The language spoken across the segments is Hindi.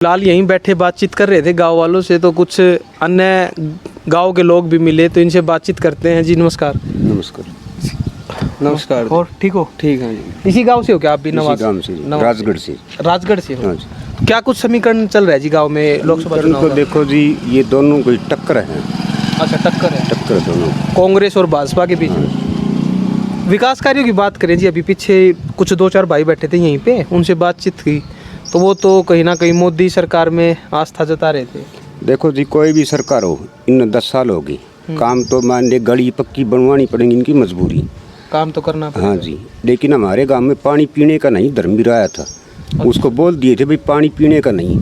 फिलहाल यहीं बैठे बातचीत कर रहे थे गांव वालों से, तो कुछ अन्य गांव के लोग भी मिले तो इनसे बातचीत करते हैं। जी नमस्कार। नमस्कार। नमस्कार। और ठीक हो? ठीक है जी। इसी गांव से हो क्या आप भी? इसी गांव से, राजगढ़ से। राजगढ़ से हो? हाँ जी। क्या कुछ समीकरण चल रहा है जी गांव में लोकसभा चुनाव तो का? देखो जी, ये दोनों कोई टक्कर है। अच्छा, टक्कर है। टक्कर दोनों कांग्रेस और भाजपा के बीच में। विकास कार्यों की बात करें जी, अभी पीछे कुछ 2-4 भाई बैठे थे यहीं पे, उनसे बातचीत की तो वो तो कहीं ना कहीं मोदी सरकार में आस्था जता रहे थे। देखो जी, कोई भी सरकार हो, इन 10 साल होगी, काम तो मान ले गली पक्की बनवानी पड़ेगी, इनकी मजबूरी, काम तो करना पड़ेगा। हाँ जी। लेकिन हमारे गांव में पानी पीने का नहीं, धर्मवीर आया था। उसको बोल दिए थे भाई पानी पीने का नहीं,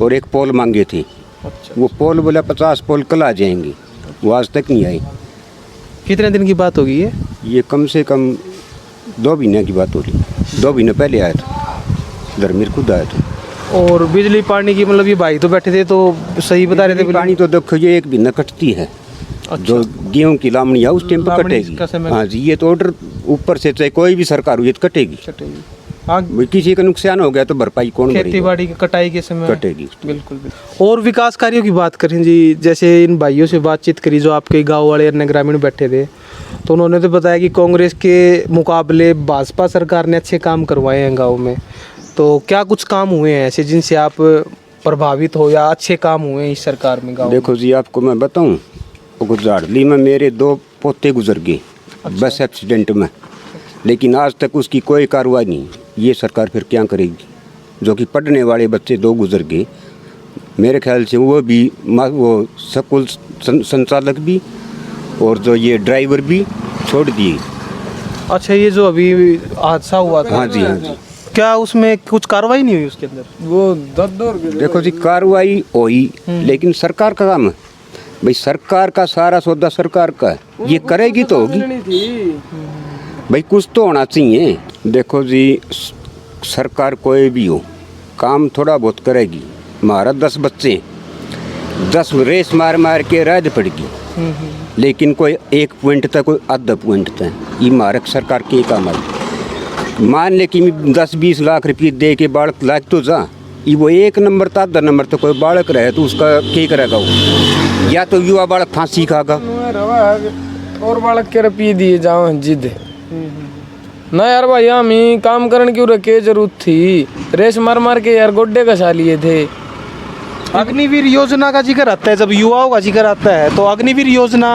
और एक पोल मांगे थे। अच्छा। वो पोल बोला 50 पोल कल आ जाएंगे, वो आज तक नहीं आए। कितने दिन की बात होगी ये कम से कम 2 महीने की बात हो रही। 2 महीने पहले आया था, धर्मवीर खुद आया था। और बिजली पानी की मतलब ये भाई तो बैठे थे तो सही बता रहे थे। पानी तो देखो ये 1 महीना कटती है। अच्छा। जो गेहूं की लामणी है उस टाइम पर कटेगी। हाँ जी, ये तो ऑर्डर ऊपर से, चाहे कोई भी सरकार हुई तो कटेगी। हाँ, किसी का नुकसान हो गया तो भरपाई कौन करेगा? खेती बाड़ी की कटाई के समय कटेगी। बिल्कुल। और विकास कार्यों की बात करें जी, जैसे इन भाइयों से बातचीत करी जो आपके गांव वाले अन्य ग्रामीण बैठे थे, तो उन्होंने तो बताया कि कांग्रेस के मुकाबले भाजपा सरकार ने अच्छे काम करवाए हैं गाँव में। तो क्या कुछ काम हुए हैं ऐसे जिनसे आप प्रभावित हो या अच्छे काम हुए हैं इस सरकार में गाँव? देखो जी, आपको मैं बताऊँ, गुजरातली में मेरे 2 पोते गुजर गए। अच्छा। बस एक्सीडेंट में, लेकिन आज तक उसकी कोई कार्रवाई नहीं। ये सरकार फिर क्या करेगी? जो कि पढ़ने वाले बच्चे 2 गुजर गए, मेरे ख्याल से वो भी, वो स्कूल संचालक भी और जो ये ड्राइवर भी छोड़ दिए। अच्छा, ये जो अभी हादसा हुआ था, हाँ जी, हाँ जी। क्या उसमें कुछ कार्रवाई नहीं हुई उसके अंदर? वो देखो जी, कार्रवाई हुई, लेकिन सरकार का काम है भाई, सरकार का सारा सौदा सरकार का है, ये करेगी तो होगी भाई, कुछ तो होना चाहिए। देखो जी, सरकार कोई भी हो, काम थोड़ा बहुत करेगी। हमारा 10 बच्चे 10 रेस मार मार के राज पड़ेगी, लेकिन कोई 1 पॉइंट तक, कोई आधा पॉइंट तक ये मारक सरकार के काम है। मान ले कि 10-20 लाख रुपये दे के बालक लाख तो जा, ये वो 1 नंबर तक आधा नंबर तो कोई बालक रहे तो उसका क्या करेगा वो? या तो युवा बालक फांसी खागा, और बालक के रुपये दिए जाओ जिद ना यार भाई, हम ही काम करने की के जरूरत थी। रेस मार मार के यार गोड्डे कसा लिए थे। अग्निवीर योजना का जिक्र आता है, जब युवाओं का जिक्र आता है तो अग्निवीर योजना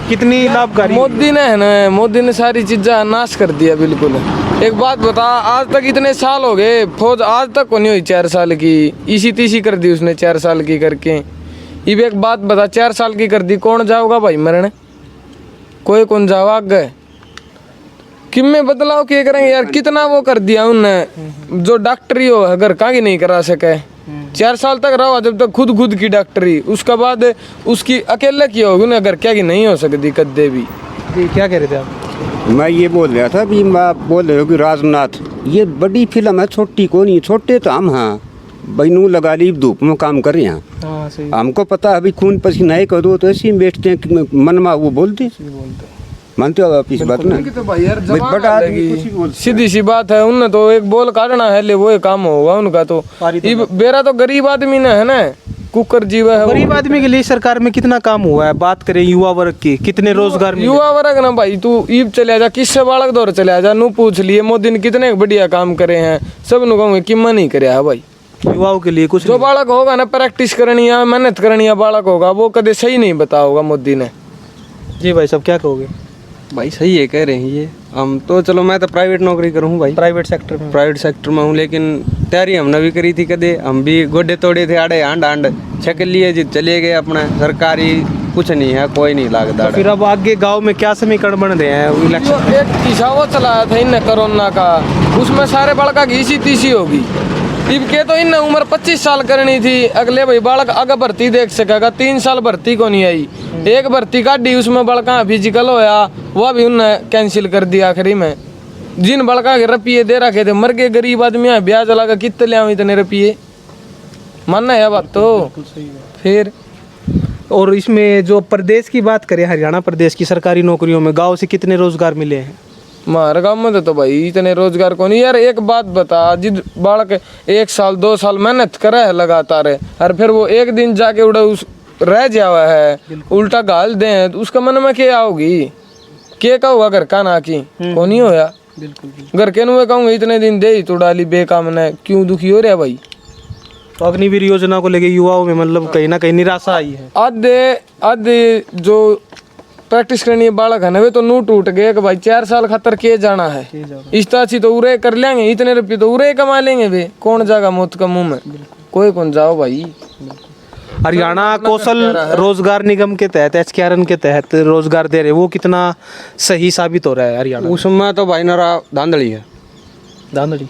कितनी लाभकारी? मोदी ने है ना, मोदी ने सारी चीज़ें नाश कर दिया बिल्कुल। एक बात बता, आज तक इतने साल हो गए, फौज आज तक को नहीं हुई 4 साल की, इसी तीसी कर दी उसने 4 साल की करके। ये एक बात बता, 4 साल की कर दी, कौन जाओगा भाई मरने? कोई कौन जाओ आगे? किम्मे बदलाव किए करेंगे यार? कितना वो कर दिया उनने, जो डॉक्टरी हो अगर कहीं नहीं करा सके। 4 साल तक रहा जब तक खुद की डॉक्टरी, उसके बाद उसकी अकेले की होगी ना, अगर क्या की नहीं हो सकती कद्दे भी। क्या कह रहे थे आप? मैं ये बोल रहा था भी, मैं बोल रहे हो कि राजनाथ ये बड़ी फिल्म है, छोटी को नहीं, छोटे तो हम, हाँ भाई, नू लगा ली धूप में काम कर रहे हैं। हाँ, सही। हमको पता है अभी खून पसीना है करो तो ऐसे ही बैठते हैं कि मन में वो बोलते मानते हो आप इस बात ना? तो भाई यार बड़ा आदमी कुछ ही बोल सकता है। सीधी सी बात है, उनने तो एक बोल काटना है ले, वो काम होगा उनका। तो बेरा तो गरीब आदमी ने है ना, कुकर जीवा है। गरीब आदमी के लिए सरकार में कितना काम हुआ है? बात करें युवा वर्ग की, कितने रोजगार मिले? युवा वर्ग ना भाई, तू ईब चले जा, किससे बालक दौर चले जा, नू पूछ लिए मोदी ने कितने बढ़िया काम करे हैं, सब नु कहूँगे किम्मा नहीं करे है भाई। युवाओं के लिए कुछ जो बालक होगा ना, प्रैक्टिस करनी है, मेहनत करनी है, बालक होगा वो कदे सही नहीं बता होगा मोदी ने। जी भाई साहब, क्या कहोगे? भाई सही है कह रहे हैं ये। हम तो चलो, मैं तो प्राइवेट नौकरी करूँ भाई, प्राइवेट सेक्टर में हूँ, लेकिन तैयारी हमने भी करी थी कदे, हम भी गोडे तोड़े थे, आड़े आंड छक लिए जी, चले गए अपना। सरकारी कुछ नहीं है, कोई नहीं लागदा। तो फिर अब आगे गांव में क्या समीकरण बन रहे हैं? इलेक्शन एक तीसा वो चलाया था इन कोरोना का, उसमें सारे बालका की इसी तीसी होगी। इब के तो इन उम्र 25 साल करनी थी, अगले भाई बालक आगे भर्ती देख सकेगा। 3 साल भर्ती को नहीं आई, एक भर्ती काटी, उसमें बड़का फिजिकल होया, वह भी उनने कैंसिल कर दिया आखिरी में। जिन बड़का के रुपये दे रखे थे मर गए गरीब आदमी, ब्याज लगा कितने ले इतने रुपये, मानना है बात तो फिर। और इसमें जो प्रदेश की बात करें, हरियाणा प्रदेश की सरकारी नौकरियों में गांव से कितने रोजगार मिले हैं? हमारे गाँव में तो भाई इतने रोजगार को नहीं यार। एक बात बता, जिद बालक 1 साल 2 साल मेहनत करे है लगातार है, और फिर वो एक दिन जाके उड़ा उस रह जावा है, उल्टा गाल दे, तो उसका मन में क्या आओगी? के का हुआ घर का ना की को नहीं होया। घर के नुए कहूँगा इतने दिन दे तो डाली बेकाम ने, क्यों दुखी हो रहा भाई? तो अग्निवीर योजना को लेके युवाओं में मतलब कहीं ना कहीं निराशा आई है। आधे जो प्रैक्टिस करनी है बालक है ना, वे तो नू टूट गए कि भाई 4 साल खातर के जाना है, इस तरह तो उरे कर लेंगे, इतने रुपये तो उरे कमा लेंगे वे, कौन जाएगा मौत का मुंह में? कोई कौन जाओ भाई। हरियाणा कौशल रोजगार निगम के तहत HKRN के तहत रोजगार दे रहे, वो कितना सही साबित हो रहा है हरियाणा? उसमें तो भाई नारा धांधली है। धांधली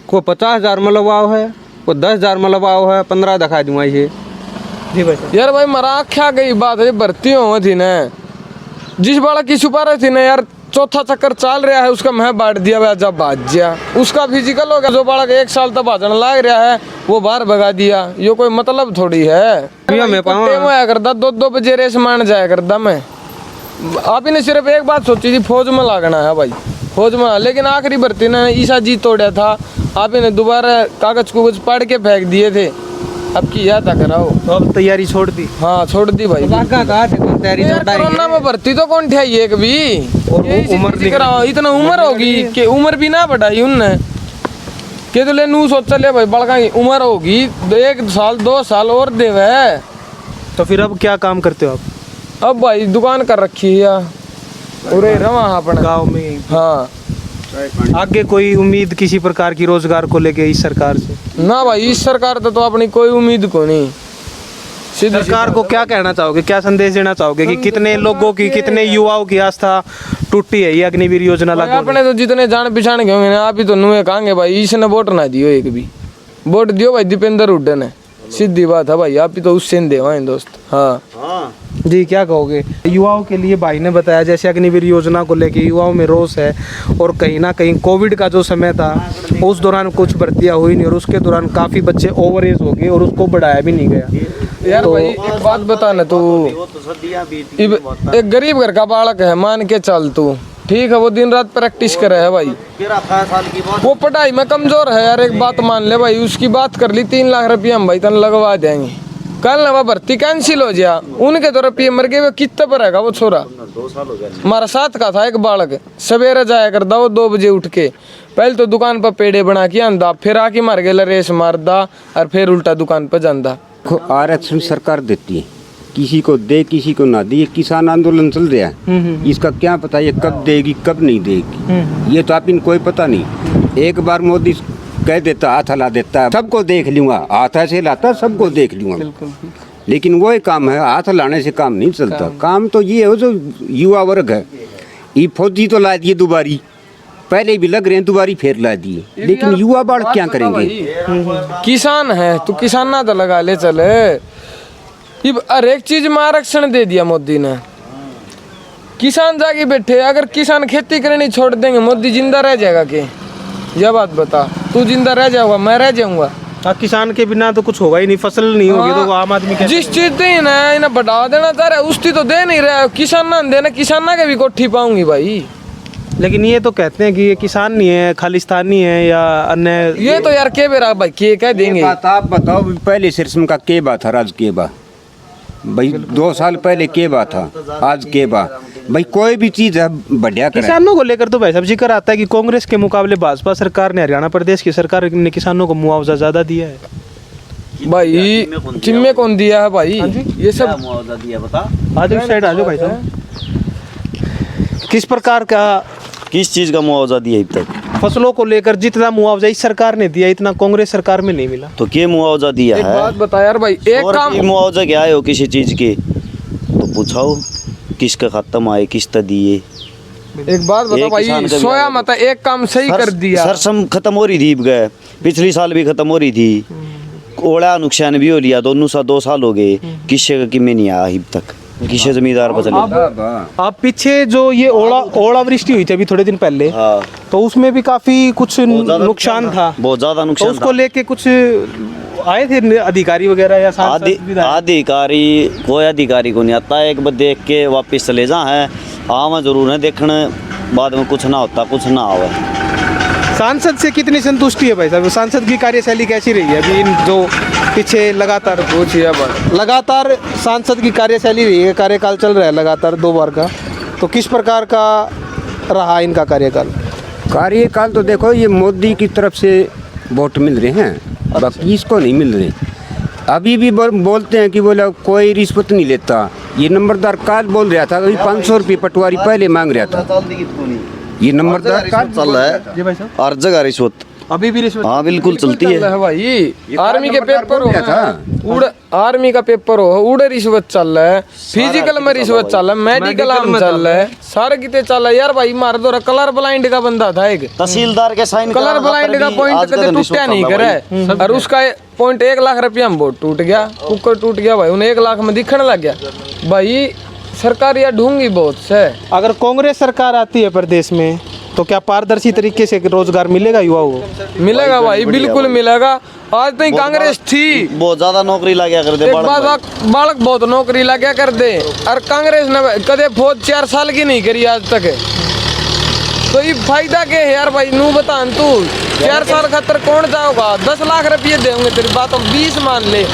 कोई 50,000 में लगाव है, कोई 10,000 में लगाव है, 15 दिखा दूंगा ये। जी भाई साहब। यार भाई मरा क्या गई बात है, भर्ती हो थी ना, जिस बालक की छुपा रही थी ना यार, चौथा चक्कर चल रहा है उसका मैं बांट दिया वह जब भाज गया, उसका फिजिकल हो गया। जो बालक 1 साल तक भाजन लाग रहा है वो बाहर भगा दिया, ये कोई मतलब थोड़ी है। मैं करता 2-2 बजे रेस मान जाया करता मैं। आप ही ने सिर्फ एक बात सोची थी, फौज में लागना है भाई, फौज में, लेकिन आखिरी भर्ती ने ईसा जी तोड़ा था, आप ही ने दोबारा कागज कुगज पढ़ के फेंक दिए थे। अब की याद कराओ, तो अब तैयारी छोड़ दी? हाँ छोड़ दी भाई। कोरोना में भर्ती तो कौन ठहरी एक भी, उम्र कराओ, इतना उम्र होगी कि उम्र भी ना बढ़ाई उनने के, तो ले नू सोच ले भाई बड़का उम्र होगी 1 साल 2 साल और देवे। तो फिर अब क्या काम करते हो आप? अब भाई दुकान कर रखी है उरे रवा अपने गाँव में। हाँ, आगे कोई उम्मीद किसी प्रकार की रोजगार को लेके इस सरकार से? ना भाई इस सरकार तो अपनी कोई उम्मीद को नहीं। सरकार को क्या कहना चाहोगे, क्या संदेश देना चाहोगे कि कितने लोगों की, कितने युवाओं की आस्था टूटी है ये अग्निवीर योजना लागू? अपने तो जितने जान पहचान के होंगे ना, आप ही तो नुए कहेंगे भाई इसने वोट ना दियो, एक भी वोट दियो भाई दीपेंद्र हुड्डा ने, सीधी बात है भाई, आप ही तो उससे देवा दोस्त। हाँ जी, क्या कहोगे युवाओं के लिए? भाई ने बताया जैसे अग्निवीर योजना को लेके युवाओं में रोष है, और कहीं ना कहीं कोविड का जो समय था उस दौरान कुछ भर्तियां हुई नहीं, और उसके दौरान काफ़ी बच्चे ओवर एज हो गए और उसको बढ़ाया भी नहीं गया। यार भाई एक बात बता ना, तू एक गरीब घर का बालक है मान के चल, तू ठीक है वो दिन रात प्रैक्टिस करे है भाई, वो पढ़ाई में कमजोर है यार, एक बात मान ले भाई, उसकी बात कर ली 3 लाख रुपया हम भाई तन लगवा देंगे, कल ना वो भर्ती कैंसिल हो जाए, उनके तो रुपये मर गए, वो कितने पर रहेगा वो छोरा? हमारा साथ का था एक बालक, सवेरे जाया करता वो 2 बजे उठ के, पहले तो दुकान पर पेड़े बना के आंदा, फिर आके मार गया रेस मारदा, और फिर उल्टा दुकान पर जांदा। आरक्षण सरकार देती है, किसी को दे किसी को ना दे, ये किसान आंदोलन चल रहा है, इसका क्या पता ये कब देगी कब नहीं देगी, ये तो आप इन कोई पता नहीं। एक बार मोदी कह देता, हाथ हिला देता, सबको देख लूंगा, हाथ ऐसे हिलाता सबको देख लूंगा, लेकिन वही काम है, हाथ हिलाने से काम नहीं चलता। काम तो ये है जो युवा वर्ग है, ये फौजी तो ला दिए दोबारी, पहले भी लग रहे हैं दोबारी फिर ला दिए, लेकिन युवा बाढ़ क्या करेंगे? किसान है तो किसान ना तो लगा ले चले, हर एक चीज में आरक्षण दे दिया मोदी ने, किसान जाके बैठे, अगर किसान खेती करनी छोड़ देंगे मोदी जिंदा रह जाएगा के? यह बात बता, तू जिंदा रह जाऊंगा मैं रह जाऊंगा? किसान के बिना तो कुछ होगा ही नहीं, फसल नहीं होगी तो आम आदमी कैसे? जिस चीज दे ना इन्हें बढ़ावा देना चाह रहा है उसकी तो दे नहीं रहा, किसान ना देना, किसान ना के भी कोठी पाऊंगी भाई। लेकिन ये तो कहते हैं कि ये किसान नहीं है, खालिस्तानी है या अन्य, ये तो यार के बेरा भाई के कह देंगे। बात आप बताओ, पहले सिरसम का के बात था, राज के बा भाई 2 साल पहले के बात था, आज के बा भाई, कोई भी चीज है बढ़िया करे। किसानों को लेकर तो भाई साहब जिक्र आता है कि कांग्रेस के मुकाबले भाजपा सरकार ने, हरियाणा प्रदेश की सरकार ने किसानों को मुआवजा ज्यादा दिया है। भाई जिम्मे कौन दिया है भाई? ये सब मुआवजा दिया बता, आज इस साइड आ जाओ भाई साहब। किस प्रकार का, किस चीज का मुआवजा दिया अब तक? फसलों को लेकर जितना मुआवजा इस सरकार ने दिया इतना कांग्रेस सरकार में नहीं मिला। तो क्या मुआवजा दिया एक है? बात बता यार भाई, एक और काम मुआवजा क्या है हो किसी चीज के तो पूछाओ, किसका खत्म आए किस्त दिए। एक बात बता एक भाई, किसान का भी सोया आया। मत एक काम सही कर दिया। सरसम खत्म हो रही थी गए, पिछली साल भी खत्म हो रही थी, ओला नुकसान भी हो लिया, दोनों 2 साल हो गए, किसी का किमे नहीं आया अब तक, किसी जमींदार पर चले। अब पीछे जो ये ओलावृष्टि हुई थी अभी थोड़े दिन पहले, हाँ, तो उसमें भी काफी कुछ नुकसान था, बहुत ज्यादा तो नुकसान उसको था। लेके कुछ आए थे अधिकारी वगैरह या सांसद विधायक? अधिकारी कोई अधिकारी को नहीं आता, एक बार देख के वापस चले जा है, हाँ मैं जरूर है देखने बाद में कुछ ना होता, कुछ ना आवे। सांसद से कितनी संतुष्टि है भाई साहब? सांसद की कार्यशैली कैसी रही है अभी इन जो पीछे लगातार सांसद की कार्यशैली रही है, कार्यकाल चल रहा है लगातार 2 बार का, तो किस प्रकार का रहा इनका कार्यकाल? तो देखो, ये मोदी की तरफ से वोट मिल रहे हैं, बाकी इसको नहीं मिल रहे। अभी भी बोलते हैं कि बोला कोई रिश्वत नहीं लेता। ये नंबरदार काल बोल रहा था, अभी 500 रुपये पटवारी पहले मांग रहा था। ये नंबरदार काल चल रहा है जी भाई साहब, हर जगह रिश्वत। अभी भी रिश्वत? हाँ बिल्कुल चलती है भाई। आर्मी के नंबरदार पेपर बोल रहा था। आर्मी का पेपर हो, उड़े रिश्वत चल रहा है, फिजिकल में रिश्वत चल रहा है, मेडिकल में चल रहा है, सारे किते चल रहा है यार भाई। मार दो, कलर ब्लाइंड का बंदा था एक, तहसीलदार के साइन कलर ब्लाइंड का पॉइंट कदे टूटा नहीं करे, और उसका पॉइंट 1 लाख रुपया में वोट टूट गया, कुकर टूट गया भाई, उन्हें 1 लाख में दिखने लग गया भाई। सरकार यार ढूंढी बहुत से। अगर कांग्रेस सरकार आती है प्रदेश में तो क्या पारदर्शी तरीके से रोजगार मिलेगा युवाओं को? मिलेगा भाई, बिल्कुल मिलेगा। आज तक कांग्रेस थी, बहुत ज्यादा नौकरी लग गया कर दे, एक बालक बहुत नौकरी लग गया कर दे, और कांग्रेस ने कदे फौज 4 साल की नहीं करी आज तक। तो ये फायदा क्या है यार भाई? नू बता तू 4 साल खातर कौन जाओगा? 10 लाख रुपये देंगे तेरी बात, 20 मान ले,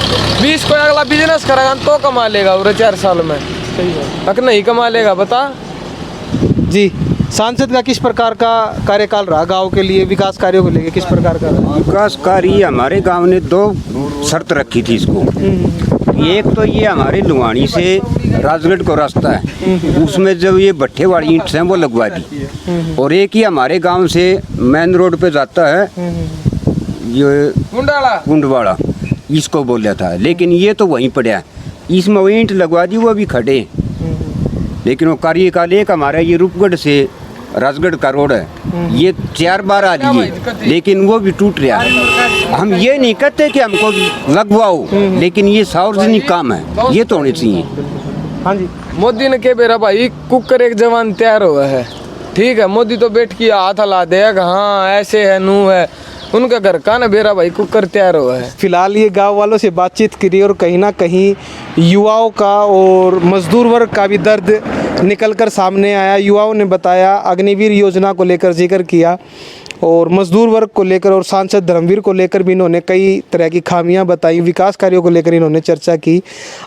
20 को अगला बिजनेस करेगा तो कमा लेगा और 4 साल में। सही है। अक नहीं कमा लेगा बता जी, सांसद का किस प्रकार का कार्यकाल रहा गांव के लिए, विकास कार्यों को लेकर किस प्रकार का रहा? विकास कार्य हमारे गांव ने 2 शर्त रखी थी इसको। एक तो ये हमारे लुहानी से राजगढ़ को रास्ता है, उसमें जब ये भट्ठे वाली ईंट है वो लगवा दी, और एक ही हमारे गांव से मेन रोड पे जाता है ये कुंडवाड़ा, इसको बोला था, लेकिन ये तो वहीं पड़ा, इसमें वो ईंट लगवा दी, वो भी खड़े। लेकिन वो कार्यकाल एक हमारा ये रूपगढ़ से राजगढ़ का रोड है, ये 4 बार आ लिए, लेकिन वो भी टूट रहा है। हम ये नहीं कहते कि हमको लगवाओ, लेकिन ये सार्वजनिक काम है, ये तो होने चाहिए। हाँ जी, मोदी ने के बेरा भाई कुकर एक जवान तैयार हुआ है, ठीक है। मोदी तो बैठ के हाथ हला देगा, हाँ ऐसे है नू है, उनका घर का ना बेरा भाई कुकर तैयार हुआ है। फिलहाल ये गांव वालों से बातचीत करी और कहीं ना कहीं युवाओं का और मजदूर वर्ग का भी दर्द निकलकर सामने आया। युवाओं ने बताया, अग्निवीर योजना को लेकर जिक्र किया, और मजदूर वर्ग को लेकर और सांसद धर्मवीर को लेकर भी इन्होंने कई तरह की खामियां बताई। विकास कार्यों को लेकर इन्होंने चर्चा की।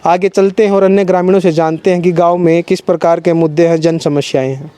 आगे चलते हैं और अन्य ग्रामीणों से जानते हैं कि गांव में किस प्रकार के मुद्दे हैं, जन समस्याएं हैं।